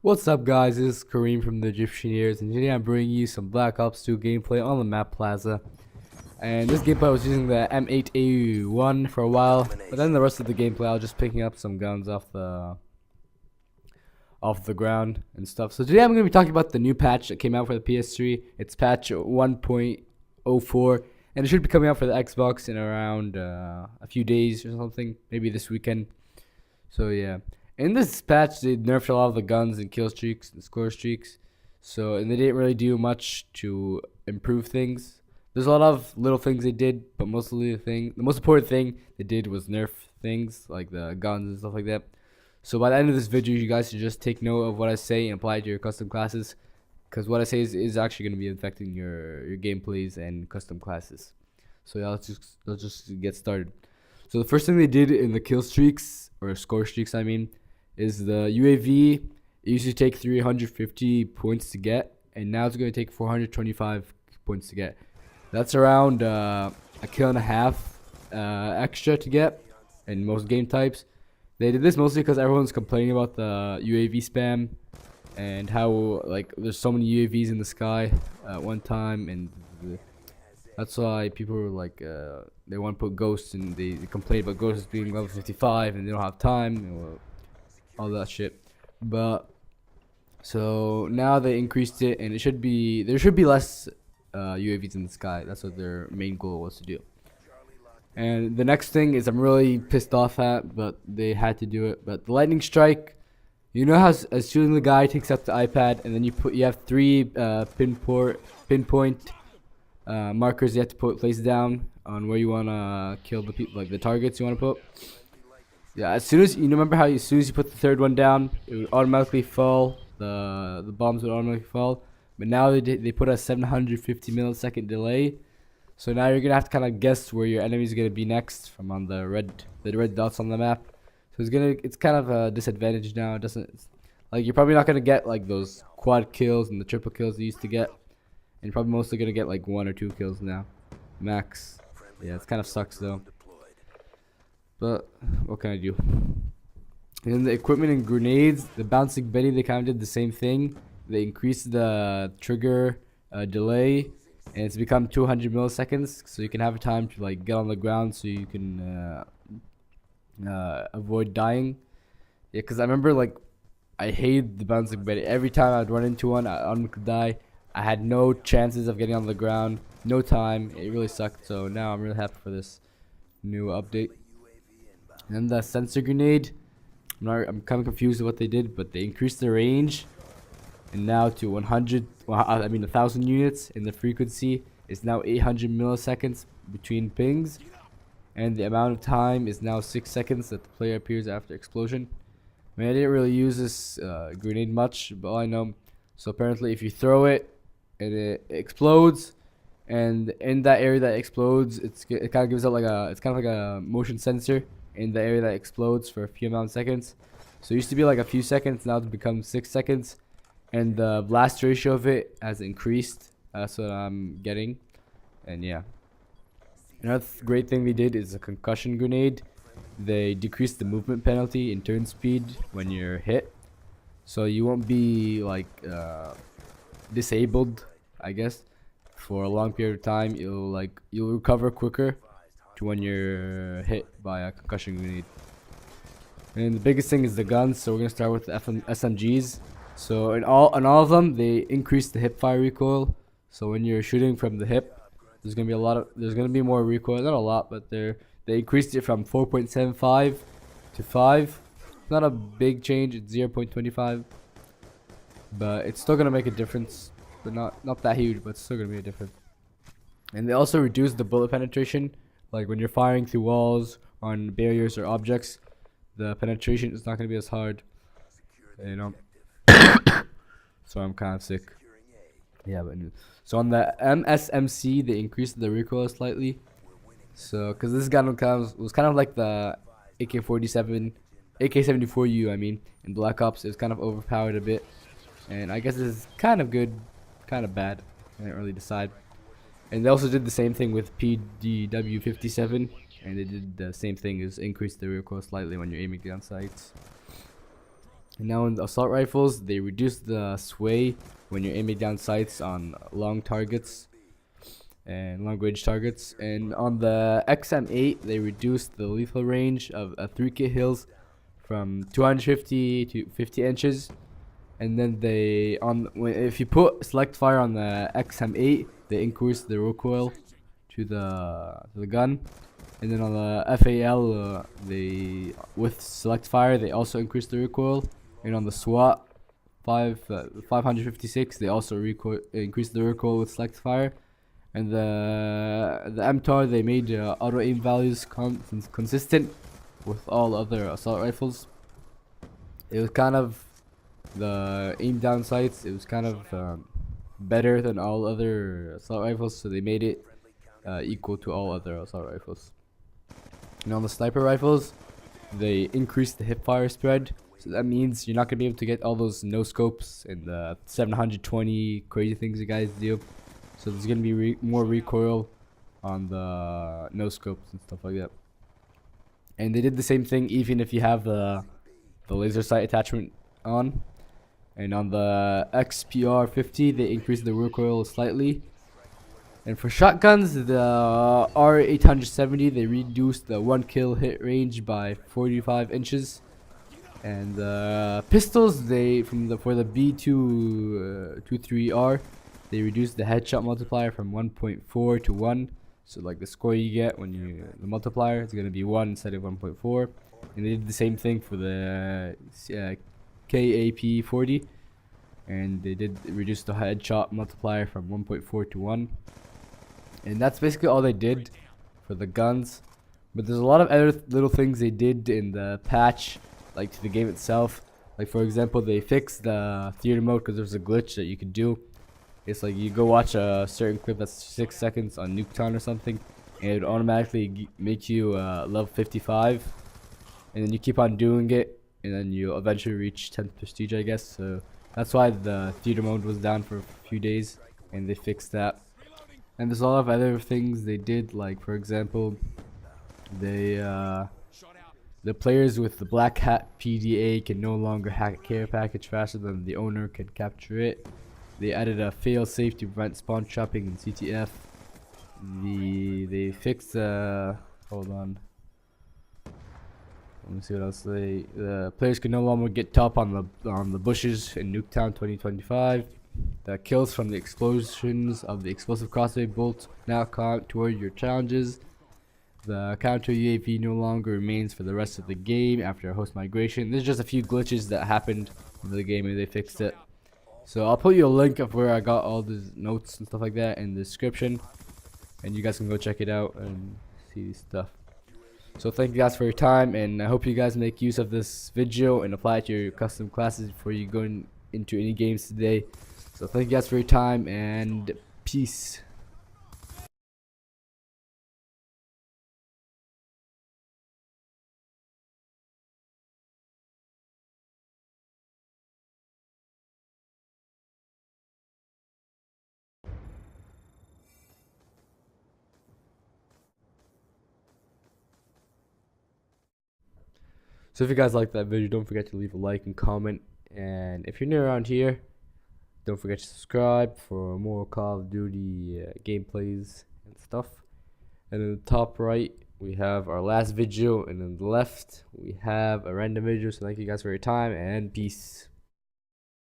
What's up, guys? This is Kareem from the Egyptians, and today I'm bringing you some Black Ops 2 gameplay on the map Plaza. And this gameplay I was using the M8A1 for a while, but then the rest of the gameplay I was just picking up some guns off the ground and stuff. So today I'm going to be talking about the new patch that came out for the PS3. It's patch 1.04, and it should be coming out for the Xbox in around a few days or something, maybe this weekend. So yeah, in this patch they nerfed a lot of the guns and kill streaks and score streaks. And they didn't really do much to improve things. There's a lot of little things they did, but mostly the most important thing they did was nerf things like the guns and stuff like that. So by the end of this video, you guys should just take note of what I say and apply it to your custom classes, because what I say is actually going to be affecting your gameplays and custom classes. So yeah, let's just get started. So the first thing they did in the kill streaks, or score streaks I mean, is the UAV. It used to take 350 points to get, and now it's going to take 425 points to get. That's around a kill and a half extra to get in most game types. They did this mostly because everyone's complaining about the UAV spam and how like there's so many UAVs in the sky at one time, and that's why people are like they want to put ghosts, and they complain about ghosts being level 55 and they don't have time, all that shit. But so now they increased it, and there should be less UAVs in the sky. That's what their main goal was to do. And the next thing is I'm really pissed off at, but they had to do it. But the lightning strike, you know how as soon as the guy takes up the iPad, and then you have three pinpoint markers you have to place down on where you wanna kill the people, like the targets you wanna put. Yeah, as soon as you remember how as soon as you put the third one down, it would automatically fall. The bombs would automatically fall. But now they put a 750 millisecond delay. So now you're gonna have to kind of guess where your enemy is gonna be next from on the red dots on the map. So it's kind of a disadvantage now. It doesn't, like, you're probably not gonna get like those quad kills and the triple kills you used to get, and you're probably mostly gonna get like 1 or 2 kills now, max. Yeah, it kind of sucks though. But what can I do? And then the equipment and grenades, the bouncing Betty, they kind of did the same thing. They increased the trigger delay, and it's become 200 milliseconds, so you can have time to like get on the ground, so you can avoid dying. Yeah, because I remember like I hated the bouncing Betty. Every time I'd run into one, I would die. I had no chances of getting on the ground, no time. It really sucked. So now I'm really happy for this new update. And the sensor grenade, I'm kind of confused with what they did, but they increased the range, and now to 1,000 units, and the frequency is now 800 milliseconds between pings, and the amount of time is now 6 seconds that the player appears after explosion. I mean, I didn't really use this grenade much, but all I know, so apparently if you throw it and it explodes, and in that area that explodes, it kind of gives out like it's kind of like a motion sensor in the area that explodes for a few amount of seconds. So it used to be like a few seconds, now it's become 6 seconds, and the blast ratio of it has increased. That's what I'm getting. And yeah, another great thing they did is a concussion grenade. They decreased the movement penalty in turn speed when you're hit, so you won't be like disabled, I guess, for a long period of time. You'll recover quicker to when you're hit by a concussion grenade. And the biggest thing is the guns, so we're gonna start with the SMGs. So in all of them, they increased the hip fire recoil. So when you're shooting from the hip, there's gonna be more recoil. Not a lot, but they increased it from 4.75 to 5. Not a big change. It's 0.25, but it's still gonna make a difference. But not that huge, but it's still gonna be a difference. And they also reduced the bullet penetration. Like when you're firing through walls, on barriers or objects, the penetration is not gonna be as hard. You know. So I'm kind of sick. Yeah, but so on the MSMC, they increased the recoil slightly. So because this gun was kind of like the AK-74U, I mean, in Black Ops. It was kind of overpowered a bit, and I guess this is kind of good, kind of bad. I didn't really decide. And they also did the same thing with PDW-57, and they did the same thing, is increase the recoil slightly when you're aiming down sights. And now in the assault rifles, they reduced the sway when you're aiming down sights on long targets and long range targets. And on the XM8, they reduced the lethal range of 3K hills from 250 to 50 inches. And then if you put select fire on the XM8, they increase the recoil to the gun. And then on the FAL, they with select fire they also increase the recoil. And on the SWAT 556, they also increase the recoil with select fire. And the MTAR, they made auto aim values consistent with all other assault rifles. It was kind of the aim down sights. It was kind of better than all other assault rifles, so they made it equal to all other assault rifles. And on the sniper rifles, they increased the hipfire spread. So that means you're not gonna be able to get all those no scopes and the 720 crazy things you guys do. So there's gonna be more recoil on the no scopes and stuff like that. And they did the same thing even if you have the laser sight attachment on. And on the XPR50, they increased the recoil slightly. And for shotguns, the R870, they reduced the 1 kill hit range by 45 inches. And the pistols, for the B2 23R, they reduced the headshot multiplier from 1.4 to 1. So like the score you get when the multiplier is gonna be 1 instead of 1.4. And they did the same thing for the KAP40, and they did reduce the headshot multiplier from 1.4 to 1. And that's basically all they did for the guns. But there's a lot of other little things they did in the patch, like to the game itself. Like for example, they fixed the theater mode because there's a glitch that you could do. It's like you go watch a certain clip that's 6 seconds on Nuketown or something, and it would automatically make you level 55, and then you keep on doing it, and then you eventually reach 10th prestige, I guess. So that's why the theater mode was down for a few days, and they fixed that. And there's a lot of other things they did, like for example, the players with the black hat PDA can no longer hack a care package faster than the owner can capture it. They added a fail safe to prevent spawn trapping in CTF. They fixed hold on. Let me see what else the players can no longer get top on the bushes in Nuketown 2025. The kills from the explosions of the explosive crossbow bolts now count toward your challenges. The counter UAV no longer remains for the rest of the game after a host migration. There's just a few glitches that happened in the game and they fixed it. So I'll put you a link of where I got all these notes and stuff like that in the description, and you guys can go check it out and see stuff. So thank you guys for your time, and I hope you guys make use of this video and apply it to your custom classes before you go into any games today. So thank you guys for your time, and peace. So if you guys liked that video, don't forget to leave a like and comment. And if you're new around here, don't forget to subscribe for more Call of Duty gameplays and stuff. And in the top right, we have our last video, and on the left, we have a random video. So thank you guys for your time, and peace.